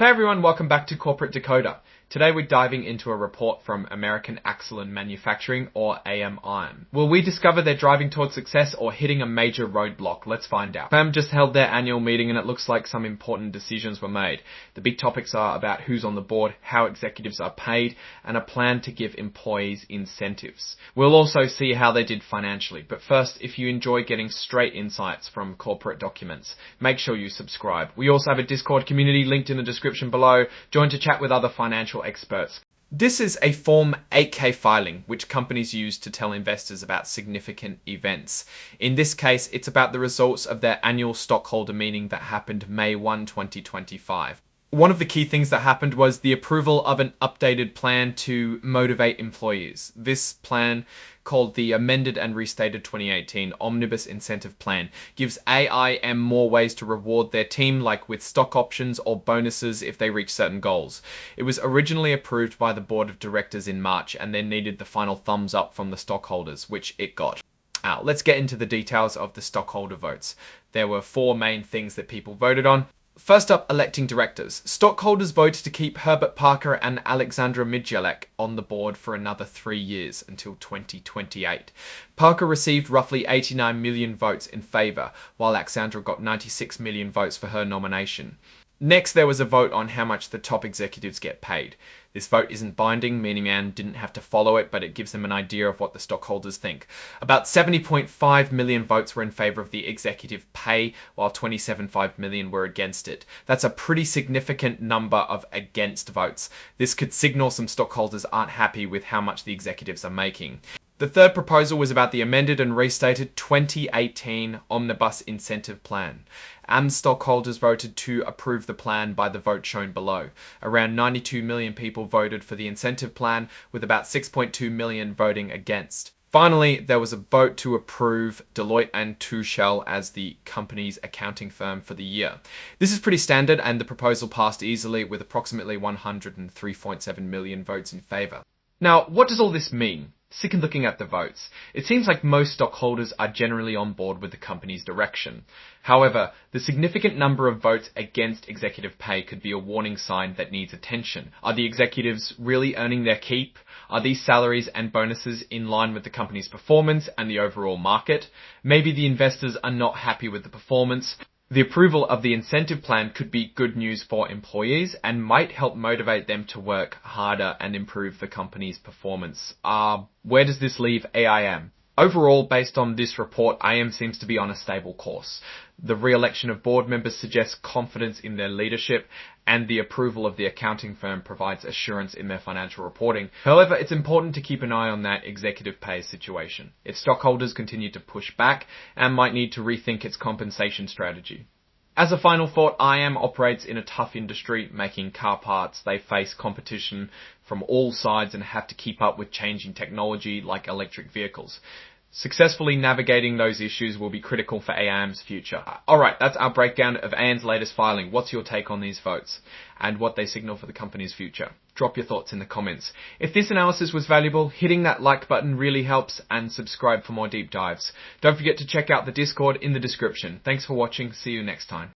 Hey everyone, welcome back to Corporate Decoder. Today we're diving into a report from American Accession Manufacturing, or AAM. Will we discover they're driving towards success or hitting a major roadblock? Let's find out. AAM just held their annual meeting and it looks like some important decisions were made. The big topics are about who's on the board, how executives are paid, and a plan to give employees incentives. We'll also see how they did financially. But first, if you enjoy getting straight insights from corporate documents, make sure you subscribe. We also have a Discord community linked in the description below. Join to chat with other financial experts. This is a Form 8K filing which companies use to tell investors about significant events. In this case, it's about the results of their annual stockholder meeting that happened May 1, 2025. One of the key things that happened was the approval of an updated plan to motivate employees. This plan, called the Amended and Restated 2018 Omnibus Incentive Plan, gives AAM more ways to reward their team, like with stock options or bonuses if they reach certain goals. It was originally approved by the board of directors in March and then needed the final thumbs up from the stockholders, which it got. Now, let's get into the details of the stockholder votes. There were four main things that people voted on. First up, electing directors. Stockholders voted to keep Herbert Parker and Alexandra Midjelek on the board for another 3 years until 2028. Parker received roughly 89 million votes in favour, while Alexandra got 96 million votes for her nomination. Next, there was a vote on how much the top executives get paid. This vote isn't binding, meaning AAM didn't have to follow it, but it gives them an idea of what the stockholders think. About 70.5 million votes were in favour of the executive pay, while 27.5 million were against it. That's a pretty significant number of against votes. This could signal some stockholders aren't happy with how much the executives are making. The third proposal was about the amended and restated 2018 Omnibus Incentive Plan. AAM stockholders voted to approve the plan by the vote shown below. Around 92 million people voted for the incentive plan, with about 6.2 million voting against. Finally, there was a vote to approve Deloitte & Touche as the company's accounting firm for the year. This is pretty standard and the proposal passed easily with approximately 103.7 million votes in favour. Now, what does all this mean? Sick of looking at the votes. It seems like most stockholders are generally on board with the company's direction. However, the significant number of votes against executive pay could be a warning sign that needs attention. Are the executives really earning their keep? Are these salaries and bonuses in line with the company's performance and the overall market? Maybe the investors are not happy with the performance. The approval of the incentive plan could be good news for employees and might help motivate them to work harder and improve the company's performance. Where does this leave AAM? Overall, based on this report, AAM seems to be on a stable course. The re-election of board members suggests confidence in their leadership, and the approval of the accounting firm provides assurance in their financial reporting. However, it's important to keep an eye on that executive pay situation. If stockholders continue to push back, AAM might need to rethink its compensation strategy. As a final thought, AAM operates in a tough industry, making car parts. They face competition from all sides and have to keep up with changing technology like electric vehicles. Successfully navigating those issues will be critical for AAM's future. Alright, that's our breakdown of AAM's latest filing. What's your take on these votes and what they signal for the company's future? Drop your thoughts in the comments. If this analysis was valuable, hitting that like button really helps, and subscribe for more deep dives. Don't forget to check out the Discord in the description. Thanks for watching. See you next time.